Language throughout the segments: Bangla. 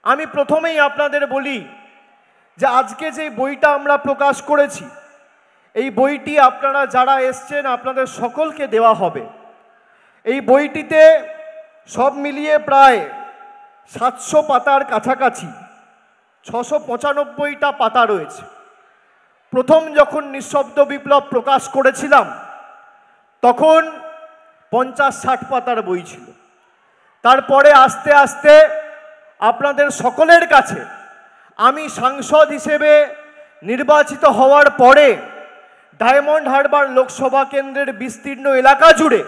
আমি প্রথমেই আপনাদের বলি যে আজকে যে বইটা আমরা প্রকাশ করেছি, এই বইটি আপনারা যারা এসছেন আপনাদের সকলকে দেওয়া হবে। এই বইটিতে সব মিলিয়ে প্রায় 700 পাতার কাছাকাছি, 695টা পাতা রয়েছে। প্রথম যখন নিঃশব্দ বিপ্লব প্রকাশ করেছিলাম তখন 50-60 পাতার বই ছিল। তারপরে আস্তে আস্তে আপনাদের সকলের কাছে আমি সাংসদ হিসেবে নির্বাচিত হওয়ার পরে ডায়মন্ড হারবার লোকসভা কেন্দ্রের বিস্তীর্ণ এলাকা জুড়ে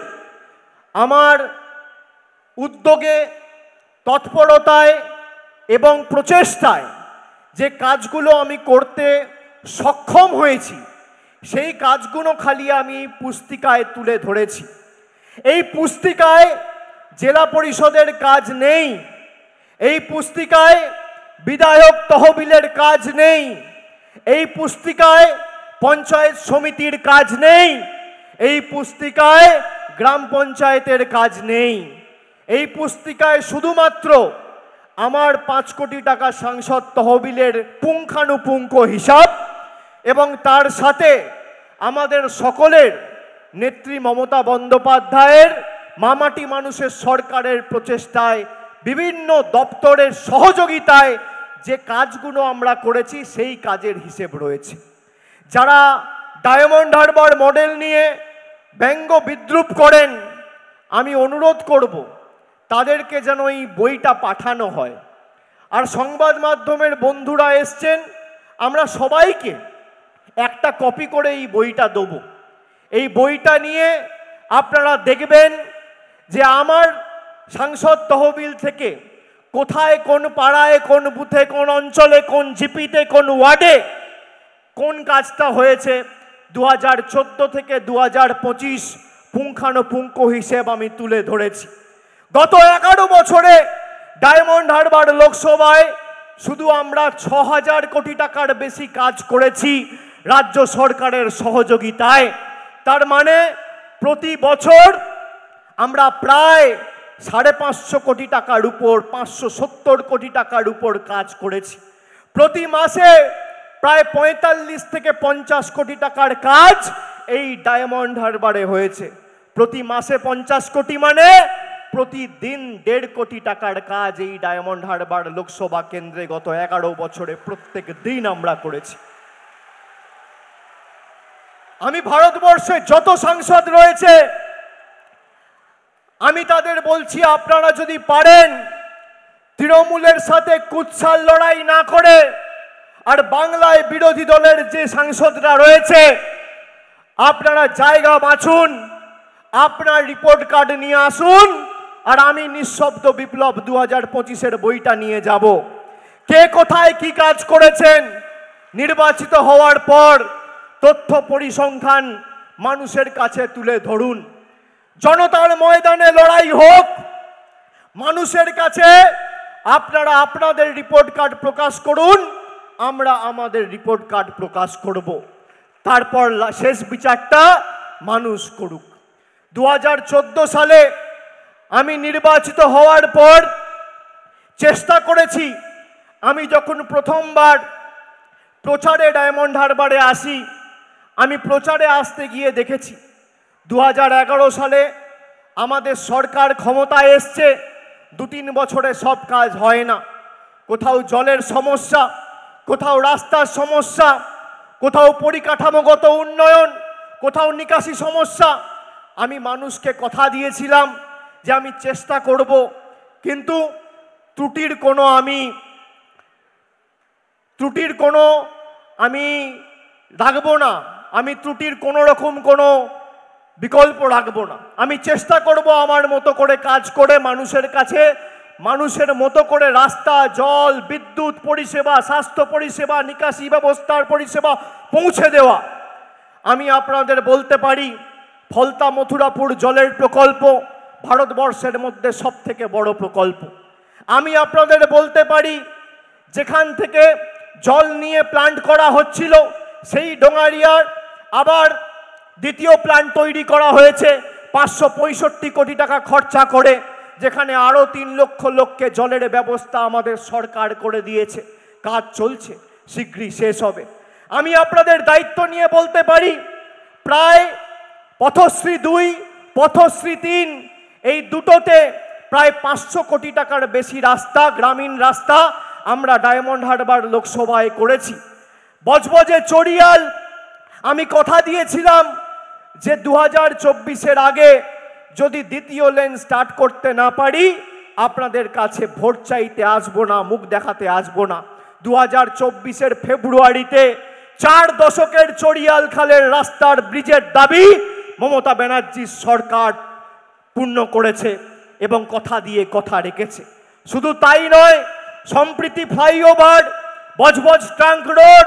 আমার উদ্যোগে, তৎপরতায় এবং প্রচেষ্টায় যে কাজগুলো আমি করতে সক্ষম হয়েছি, সেই কাজগুলো খালি আমি পুস্তিকায় তুলে ধরেছি। এই পুস্তিকায় জেলা পরিষদের কাজ নেই, এই পুস্তিকায় বিধায়ক তহবিলের কাজ নেই, এই পুস্তিকায় পঞ্চায়েত সমিতির কাজ নেই, এই পুস্তিকায় গ্রাম পঞ্চায়েতের কাজ নেই। এই পুস্তিকায় শুধুমাত্র আমার 5 কোটি টাকা সাংসদ তহবিলের পুঙ্খানুপুঙ্খ হিসাব এবং তার সাথে আমাদের সকলের নেত্রী মমতা বন্দ্যোপাধ্যায়ের মামাটি মানুষের সরকারের প্রচেষ্টায় বিভিন্ন দপ্তরের সহযোগিতায় যে কাজগুলো আমরা করেছি সেই কাজের হিসেব রয়েছে। যারা ডায়মন্ড হারবার মডেল নিয়ে ব্যঙ্গ বিদ্রুপ করেন, আমি অনুরোধ করব তাদেরকে যেন এই বইটা পাঠানো হয়। আর সংবাদ মাধ্যমের বন্ধুরা এসছেন, আমরা সবাইকে একটা কপি করে এই বইটা দেব। এই বইটা নিয়ে আপনারা দেখবেন যে আমার সাংসদ তহবিল থেকে কোথায়, কোন পাড়ায়, কোন বুথে, কোন অঞ্চলে, কোন জিপিতে, কোন ওয়ার্ডে কোন কাজটা হয়েছে 2014 থেকে 2025 পুঙ্খানুপুঙ্খ হিসেব আমি তুলে ধরেছি। গত 11 বছরে ডায়মন্ড হারবার লোকসভায় শুধু আমরা 6000 কোটি টাকার বেশি কাজ করেছি রাজ্য সরকারের সহযোগিতায়। তার মানে প্রতি বছর আমরা প্রায় 550 কোটি টাকার উপর, 570 কোটি টাকার উপর কাজ করেছি। প্রতি মাসে প্রায় 45 থেকে 50 কোটি টাকার কাজ এই ডায়মন্ড হারবারে হয়েছে। প্রতি মাসে 50 কোটি মানে প্রতিদিন 1.5 কোটি টাকার কাজ এই ডায়মন্ড হারবার লোকসভা কেন্দ্রে গত 11 বছরে প্রত্যেক দিন আমরা করেছি। আমি ভারতবর্ষে যত সাংসদ রয়েছে আমি তাদের বলছি, আপনারা যদি পারেন তৃণমূলের সাথে কুৎসার লড়াই না করে আর বাংলায় বিরোধী দলের যে সাংসদরা রয়েছে আপনারা জায়গা বাছুন, আপনার রিপোর্ট কার্ড নিয়ে আসুন, আর আমি নিঃশব্দ বিপ্লব 2025-এর বইটা নিয়ে যাব। কে কোথায় কি কাজ করেছেন নির্বাচিত হওয়ার পর তথ্য পরিসংখ্যান মানুষের কাছে তুলে ধরুন। জনতার ময়দানে লড়াই হোক, মানুষের কাছে আপনারা আপনাদের রিপোর্ট কার্ড প্রকাশ করুন, আমরা আমাদের রিপোর্ট কার্ড প্রকাশ করব। তারপর শেষ বিচারটা মানুষ করুক। 2014 সালে আমি নির্বাচিত হওয়ার পর চেষ্টা করেছি, আমি যখন প্রথমবার প্রচারে ডায়মন্ড হারবারে আসি, আমি প্রচারে আসতে গিয়ে দেখেছি 2011 সালে আমাদের সরকার ক্ষমতায় এসছে, 2-3 বছরে সব কাজ হয় না। কোথাও জলের সমস্যা, কোথাও রাস্তার সমস্যা, কোথাও পরিকাঠামোগত উন্নয়ন, কোথাও নিকাশি সমস্যা। আমি মানুষকে কথা দিয়েছিলাম যে আমি চেষ্টা করব, কিন্তু ত্রুটির কোনো আমি রাখবো না, আমি ত্রুটির কোনো রকম কোনো বিকল্প রাখবো না। আমি চেষ্টা করব আমার মতো করে কাজ করে মানুষের কাছে মানুষের মতো করে রাস্তা, জল, বিদ্যুৎ পরিষেবা, স্বাস্থ্য পরিষেবা, নিকাশি ব্যবস্থার পরিষেবা পৌঁছে দেওয়া। আমি আপনাদের বলতে পারি ফলতা মথুরাপুর জলের প্রকল্প ভারতবর্ষের মধ্যে সবথেকে বড় প্রকল্প। আমি আপনাদের বলতে পারি যেখান থেকে জল নিয়ে প্ল্যান্ট করা হচ্ছিল সেই ডোঙারিয়ার আবার দ্বিতীয় প্ল্যান্ট তৈরি করা হয়েছে 565 কোটি টাকা খরচা করে, যেখানে আরও 3 লক্ষ লোককে জলের ব্যবস্থা আমাদের সরকার করে দিয়েছে। কাজ চলছে, শীঘ্রই শেষ হবে। আমি আপনাদের দায়িত্ব নিয়ে বলতে পারি, প্রায় পথশ্রী 2, পথশ্রী 3 এই দুটোতে প্রায় 500 কোটি টাকার বেশি রাস্তা, গ্রামীণ রাস্তা আমরা ডায়মন্ড হারবার লোকসভায় করেছি। বজবজে চড়িয়াল আমি কথা দিয়েছিলাম যে 2024-এর আগে যদি দ্বিতীয় লেন স্টার্ট করতে না পারি আপনাদের কাছে ভোট চাইতে আসবো না, মুখ দেখাতে আসবো না। 2024-এর ফেব্রুয়ারিতে 4 দশকের চড়িয়াল খালের রাস্তার ব্রিজের দাবি মমতা ব্যানার্জির সরকার পূর্ণ করেছে এবং কথা দিয়ে কথা রেখেছে। শুধু তাই নয়, সম্প্রীতি flyover, Budge Budge trunk road,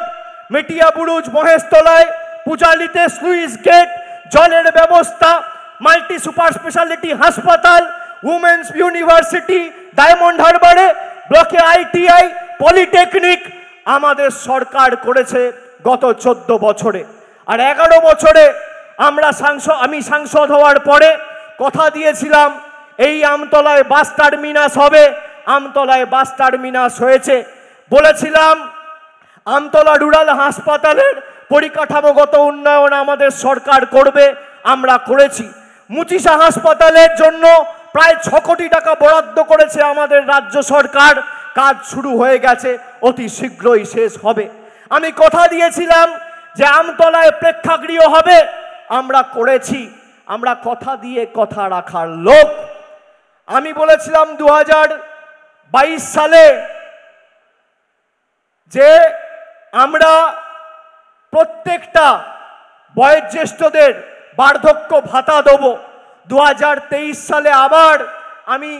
মেটিয়া Buruj মহেশতলায়, পূজালিতে sluice gate, জলের ব্যবস্থা, মাল্টি সুপার স্পেশালিটি হাসপাতাল, উমেন্স ইউনিভার্সিটি ডায়মন্ড হারবারে, ব্লকে ITI, পলিটেকনিক আমাদের সরকার করেছে গত 14 বছরে। আর 11 বছরে আমি সাংসদ হওয়ার পরে কথা দিয়েছিলাম এই আমতলায় বাস টার্মিনাস হবে, আমতলায় বাস টার্মিনাস হয়েছে। বলেছিলাম আমতলা রুরাল হাসপাতালের পরিকাঠামোগত উন্নয়ন আমাদের সরকার করবে, আমরা করেছি। মুচিসা হাসপাতালের জন্য প্রায় 6 কোটি টাকা বরাদ্দ করেছে আমাদের রাজ্য সরকার, কাজ শুরু হয়ে গেছে, অতি শীঘ্রই শেষ হবে। আমি কথা দিয়েছিলাম যে আমতলায় প্রেক্ষাগৃহ হবে, আমরা করেছি। আমরা কথা দিয়ে কথা রাখার লোক। আমি বলেছিলাম 2022 সালে যে আমরা প্রত্যেকটা বয়োজ্যেষ্ঠদের বার্ধক্য ভাতা দেব। 2023 সালে আবার আমি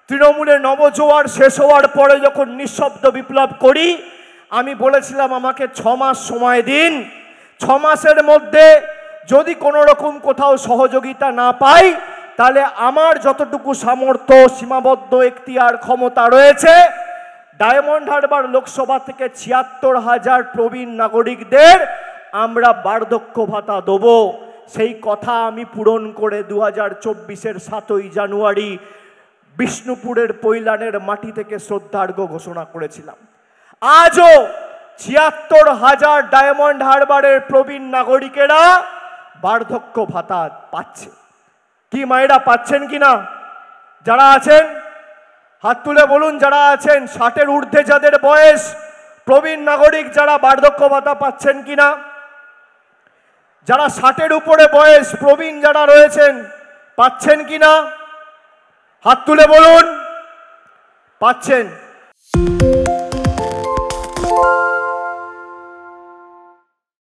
তৃণমূলের নবজোয়ার শেষ হওয়ার পরে যখন নিঃশব্দ বিপ্লব করি, আমি বলেছিলাম আমাকে 6 মাস সময় দিন, 6 মাসের মধ্যে যদি কোনো রকম কোথাও সহযোগিতা না পাই তাহলে আমার যতটুকু সামর্থ্য, সীমাবদ্ধ এখতিয়ার ক্ষমতা রয়েছে, ডায়মন্ড হারবার লোকসভা থেকে 76,000 প্রবীণ নাগরিকদের আমরা বার্ধক্য ভাতা দেব। সেই কথা আমি পূরণ করে 2024-এর 7ই জানুয়ারি বিষ্ণুপুরের পৈলানের মাটি থেকে শ্রদ্ধার্ঘ্য ঘোষণা করেছিলাম। আজও 76,000 ডায়মন্ড হারবারের প্রবীণ নাগরিকেরা বার্ধক্য ভাতা পাচ্ছে। কি মায়েরা পাচ্ছেন কিনা? যারা আছেন হাত তুলে বলুন, যারা আছেন 60-এর ঊর্ধ্বে যাদের বয়স, প্রবীণ নাগরিক যারা বার্ধক্য ভাতা পাচ্ছেন কিনা? যারা 60-এর উপরে বয়স প্রবীণ যারা রয়েছেন পাচ্ছেন কিনা? হাত তুলে বলুন পাচ্ছেন।